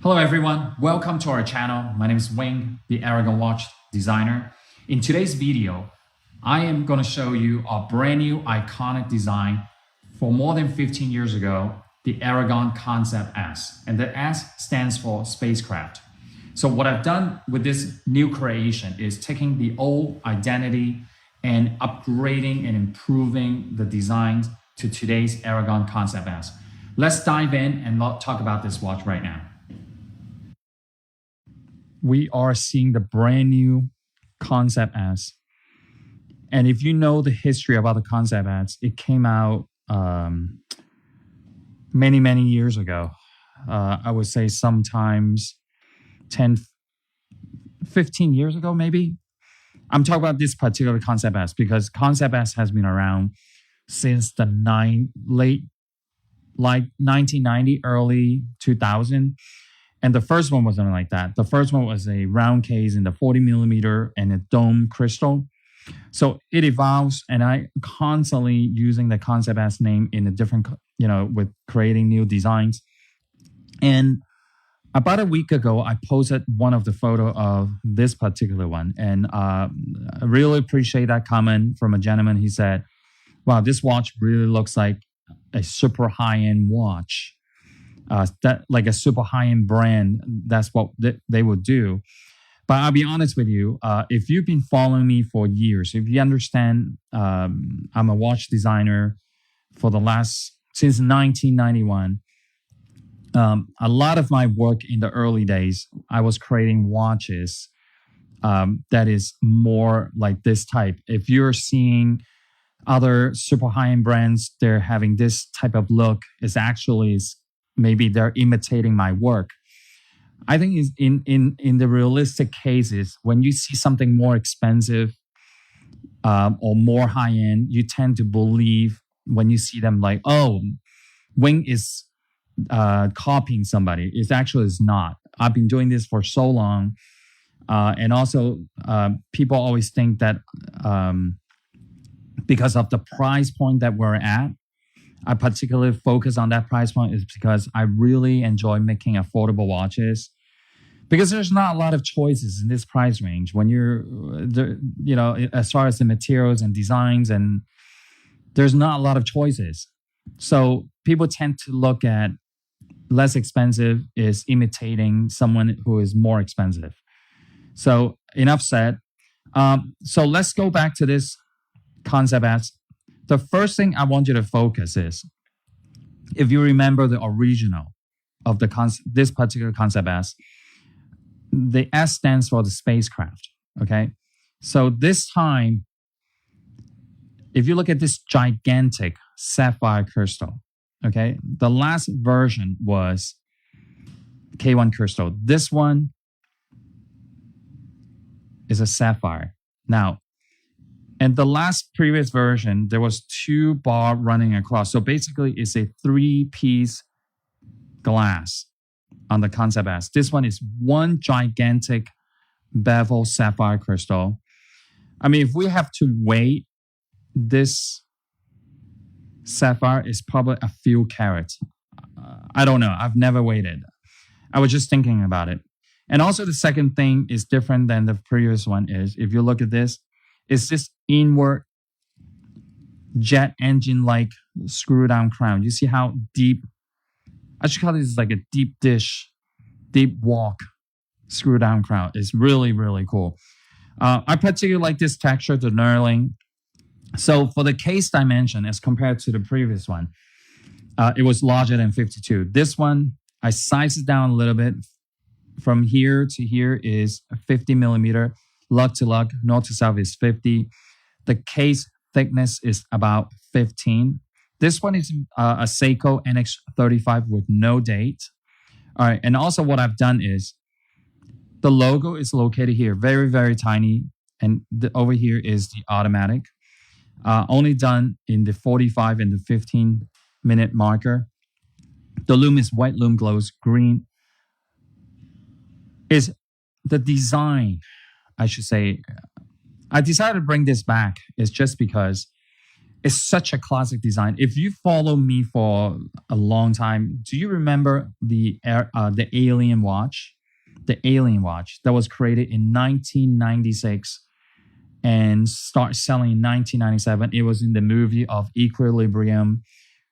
Hello everyone, welcome to our channel. My name is Wing, the Aragon watch designer. In today's video, I am going to show you a brand new iconic design for more than 15 years ago, the Aragon Concept S. And the S stands for spacecraft. So what I've done with this new creation is taking the old identity and upgrading and improving the designs to today's Aragon Concept S. Let's dive in and talk about this watch right now. We are seeing the brand new Concept S. And if you know the history about the Concept S, it came out many years ago. I would say sometimes 10, 15 years ago, maybe. I'm talking about this particular Concept S because Concept S has been around since the late 1990, early 2000. And the first one wasn't like that. The first one was a round case in the 40 millimeter and a dome crystal. So it evolves, and I constantly using the Concept S name in a different, with creating new designs. And about a week ago, I posted one of the photo of this particular one. And I really appreciate that comment from a gentleman. He said, wow, this watch really looks like a super high-end watch. That like a super high-end brand, that's what they would do. But I'll be honest with you, if you've been following me for years, if you understand, I'm a watch designer since 1991. A lot of my work in the early days, I was creating watches that is more like this type. If you're seeing other super high-end brands, they're having this type of look, maybe they're imitating my work. I think is in the realistic cases, when you see something more expensive or more high end, you tend to believe when you see them like, oh, Wing is copying somebody. It actually is not. I've been doing this for so long, and also people always think that because of the price point that we're at, I particularly focus on that price point is because I really enjoy making affordable watches, because there's not a lot of choices in this price range when you're, as far as the materials and designs, and there's not a lot of choices. So people tend to look at less expensive is imitating someone who is more expensive. So enough said. So let's go back to this Concept S. The first thing I want you to focus is, if you remember the original of this particular Concept S, the S stands for the spacecraft, okay? So this time, if you look at this gigantic sapphire crystal, okay? The last version was K1 crystal. This one is a sapphire. Now, and the last previous version, there was 2 bar running across. So basically, it's a 3-piece glass on the Concept S. This one is one gigantic bevel sapphire crystal. I mean, if we have to weight this sapphire, is probably a few carats. I don't know. I've never weighed. I was just thinking about it. And also the second thing is different than the previous one is, if you look at this, is this inward jet engine-like screw-down crown. You see how deep, I should call this like a deep dish, deep walk screw-down crown. It's really cool. I particularly like this texture, the knurling. So for the case dimension, as compared to the previous one, it was larger than 52. This one, I sized it down a little bit. From here to here is 50 millimeter. Lug to lug, north to south is 50. The case thickness is about 15. This one is a Seiko NH35 with no date. All right, and also what I've done is the logo is located here, very tiny, and over here is the automatic. Only done in the 45 and the 15-minute marker. The lume is white lume glows green. Is the design, I should say, I decided to bring this back is just because It's such a classic design. If you follow me for a long time, do you remember the Alien watch? The Alien watch that was created in 1996 and start selling in 1997. It was in the movie of Equilibrium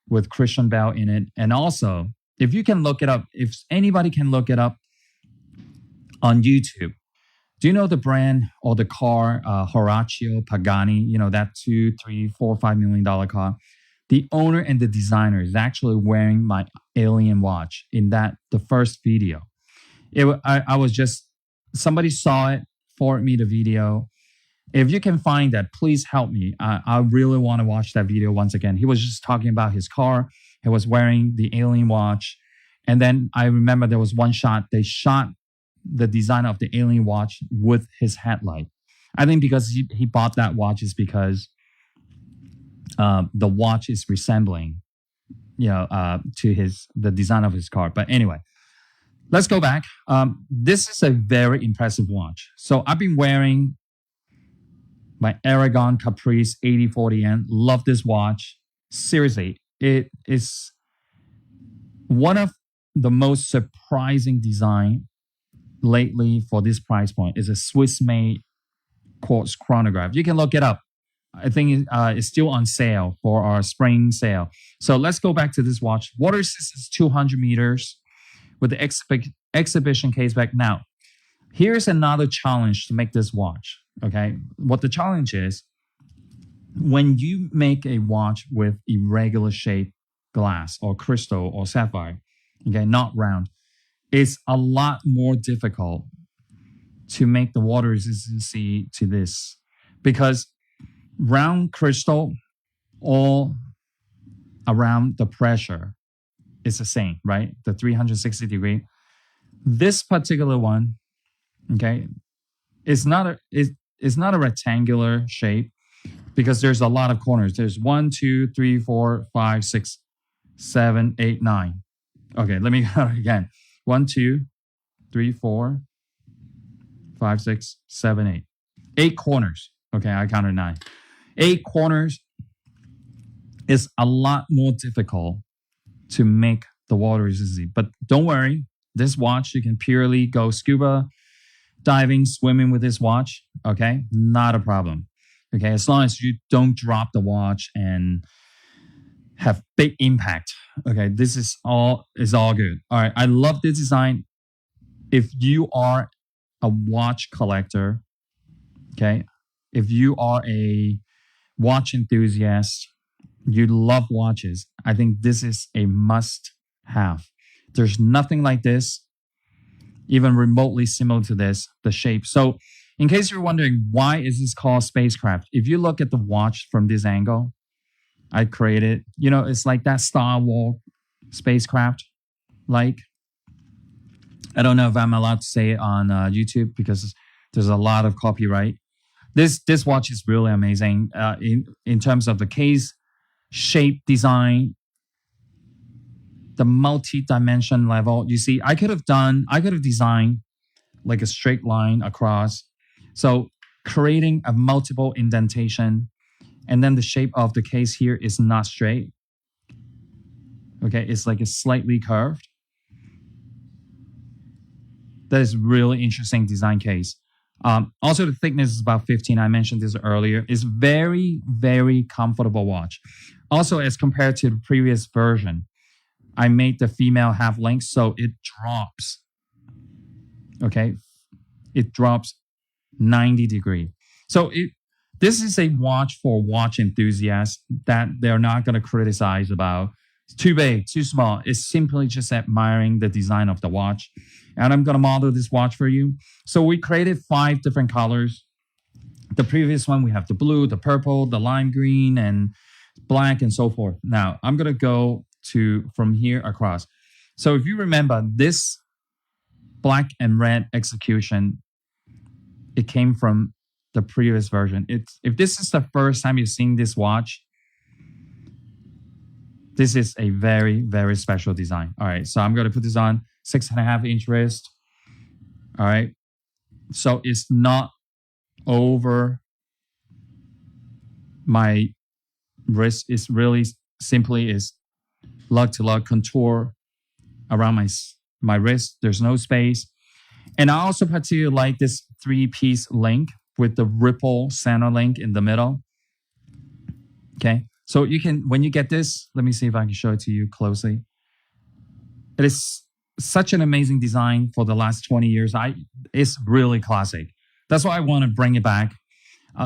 with Christian Bale in it. And also, if you can look it up, if anybody can look it up on YouTube, do you know the brand or the car, Horacio Pagani, that $2, $3, $4, $5 million car? The owner and the designer is actually wearing my Alien watch in the first video. I was just, somebody saw it, forwarded me the video. If you can find that, please help me. I really want to watch that video once again. He was just talking about his car. He was wearing the Alien watch. And then I remember there was one shot, they shot the design of the Alien watch with his headlight. I think because he bought that watch is because the watch is resembling, to the design of his car. But anyway, let's go back. This is a very impressive watch. So I've been wearing my Aragon Caprice 8040N. Love this watch. Seriously, it is one of the most surprising design lately for this price point. Is a Swiss-made quartz chronograph. You can look it up. I think it's still on sale for our spring sale. So let's go back to this watch. Water resistance 200 meters with the exhibition case back. Now, here's another challenge to make this watch. Okay, what the challenge is, when you make a watch with irregular shaped glass or crystal or sapphire, okay, not round, it's a lot more difficult to make the water resistancy to this, because round crystal all around the pressure is the same, right? The 360 degree. This particular one, okay, it's not a rectangular shape because there's a lot of corners. There's 1, 2, 3, 4, 5, 6, 7, 8, 9. Okay, let me go again. 1, 2, 3, 4, 5, 6, 7, 8. 8 corners. Okay, I counted 9. 8 corners is a lot more difficult to make the water resistant. But don't worry, this watch, you can purely go scuba diving, swimming with this watch. Okay, not a problem. Okay, as long as you don't drop the watch and have big impact. Okay, this is all good. All right, I love this design. If you are a watch collector, okay, if you are a watch enthusiast, you love watches, I think this is a must have. There's nothing like this, even remotely similar to this, the shape. So in case you're wondering, why is this called spacecraft? If you look at the watch from this angle, I created, it's like that Star Wars spacecraft. Like, I don't know if I'm allowed to say it on YouTube because there's a lot of copyright. This watch is really amazing in terms of the case, shape, design, the multi-dimension level. You see, I could have designed like a straight line across. So creating a multiple indentation, and then the shape of the case here is not straight. Okay, it's like a slightly curved. That is really interesting design case. Also, the thickness is about 15. I mentioned this earlier. It's very, very comfortable watch. Also, as compared to the previous version, I made the female half length, so it drops. Okay, it drops 90 degrees. So this is a watch for watch enthusiasts that they're not going to criticize about. It's too big, too small. It's simply just admiring the design of the watch. And I'm going to model this watch for you. So we created 5 different colors. The previous one, we have the blue, the purple, the lime green, and black, and so forth. Now, I'm going to go from here across. So if you remember, this black and red execution, it came from the previous version. If this is the first time you've seen this watch, this is a very, very special design. All right, so I'm going to put this on 6.5-inch wrist. All right, so it's not over my wrist is really simply is lug to lug contour around my wrist. There's no space. And I also particularly like this 3-piece link with the ripple center link in the middle. Okay. So you can, when you get this, let me see if I can show it to you closely. It is such an amazing design for the last 20 years. It's really classic. That's why I want to bring it back.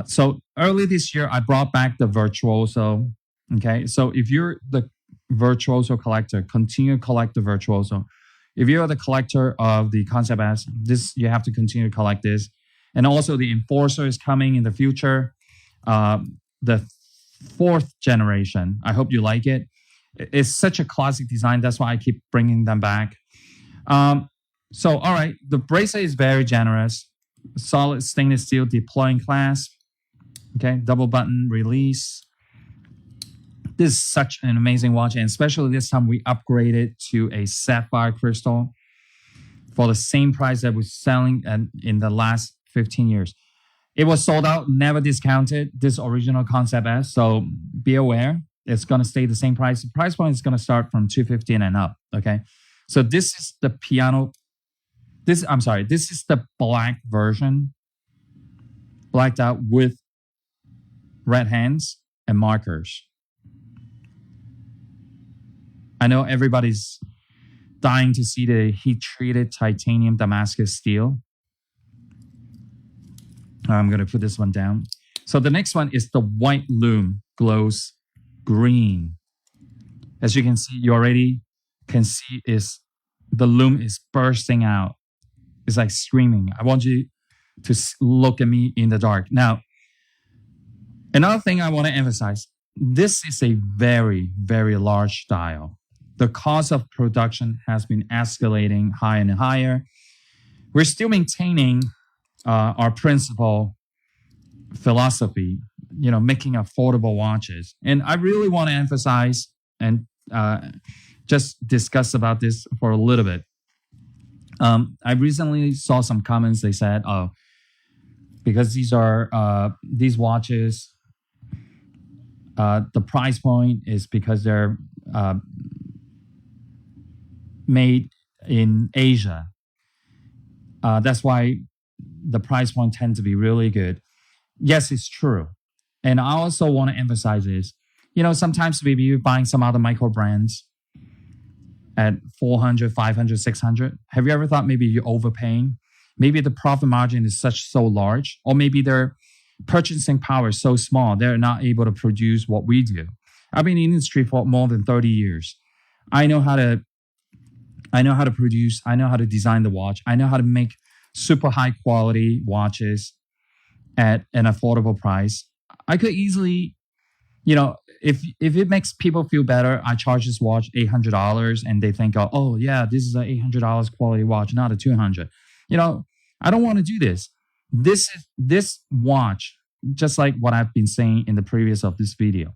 So early this year, I brought back the Virtuoso. Okay. So if you're the Virtuoso collector, continue to collect the Virtuoso. If you're the collector of the Concept S, you have to continue to collect this. And also the Enforcer is coming in the future. The 4th generation. I hope you like it. It's such a classic design. That's why I keep bringing them back. So, all right. The bracelet is very generous. Solid stainless steel deploying clasp. Okay. Double button release. This is such an amazing watch. And especially this time we upgraded to a sapphire crystal for the same price that we're selling in the last 15 years. It was sold out, never discounted, this original Concept S. So be aware, it's going to stay the same price. The price point is going to start from $250 and up. Okay. So this is the piano. This is the black version, blacked out with red hands and markers. I know everybody's dying to see the heat-treated titanium Damascus steel. I'm going to put this one down. So the next one is the white Lume glows green. As you can see, you already can see the Lume is bursting out. It's like screaming. I want you to look at me in the dark. Now, another thing I want to emphasize, this is a very, very large dial. The cost of production has been escalating higher and higher. We're still maintaining our principal philosophy, making affordable watches. And I really want to emphasize and just discuss about this for a little bit. I recently saw some comments. They said, "Oh, because these watches, the price point is because they're made in Asia. That's why the price point tends to be really good." Yes, it's true. And I also want to emphasize this. Sometimes maybe you're buying some other micro brands at 400, 500, 600. Have you ever thought maybe you're overpaying? Maybe the profit margin is so large, or maybe their purchasing power is so small, they're not able to produce what we do. I've been in the industry for more than 30 years. I know how to produce. I know how to design the watch. I know how to make super high quality watches at an affordable price. I could easily, if it makes people feel better, I charge this watch $800 and they think, oh yeah, this is an $800 quality watch, not a $200. I don't want to do this. This watch, just like what I've been saying in the previous of this video,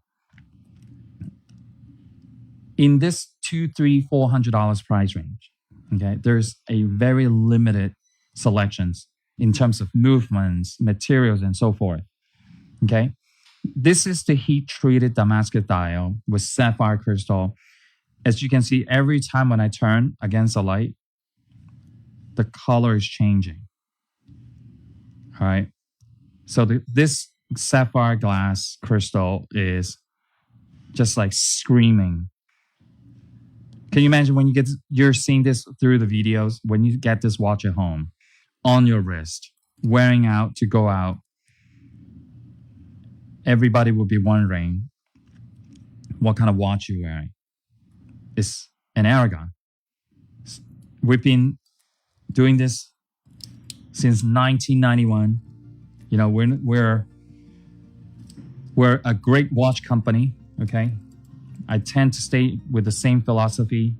in this $200, $300, $400 price range, okay, there's a very limited selections in terms of movements, materials, and so forth. Okay, this is the heat-treated Damascus dial with sapphire crystal. As you can see, every time when I turn against the light, the color is changing. All right, so this sapphire glass crystal is just like screaming. Can you imagine when you're seeing this through the videos, when you get this watch at home, on your wrist, wearing out to go out, everybody will be wondering what kind of watch you're wearing. It's an Aragon. We've been doing this since 1991. We're a great watch company, okay? I tend to stay with the same philosophy,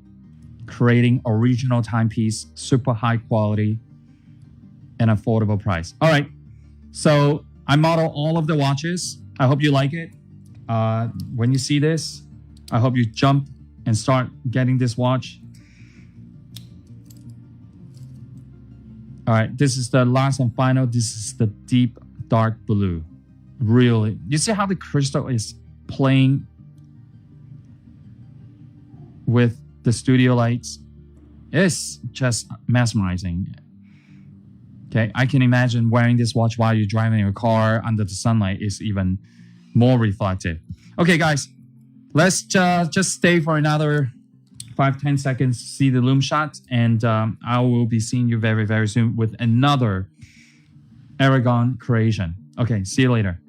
creating original timepiece, super high quality, and affordable price. All right, so I model all of the watches. I hope you like it. When you see this, I hope you jump and start getting this watch. All right, this is the last and final. This is the deep dark blue. Really, you see how the crystal is playing with the studio lights is just mesmerizing. Okay, I can imagine wearing this watch while you're driving your car under the sunlight is even more reflective. Okay, guys, let's just stay for another 5-10 seconds to see the Lume Shot, and I will be seeing you very, very soon with another Aragon creation. Okay, see you later.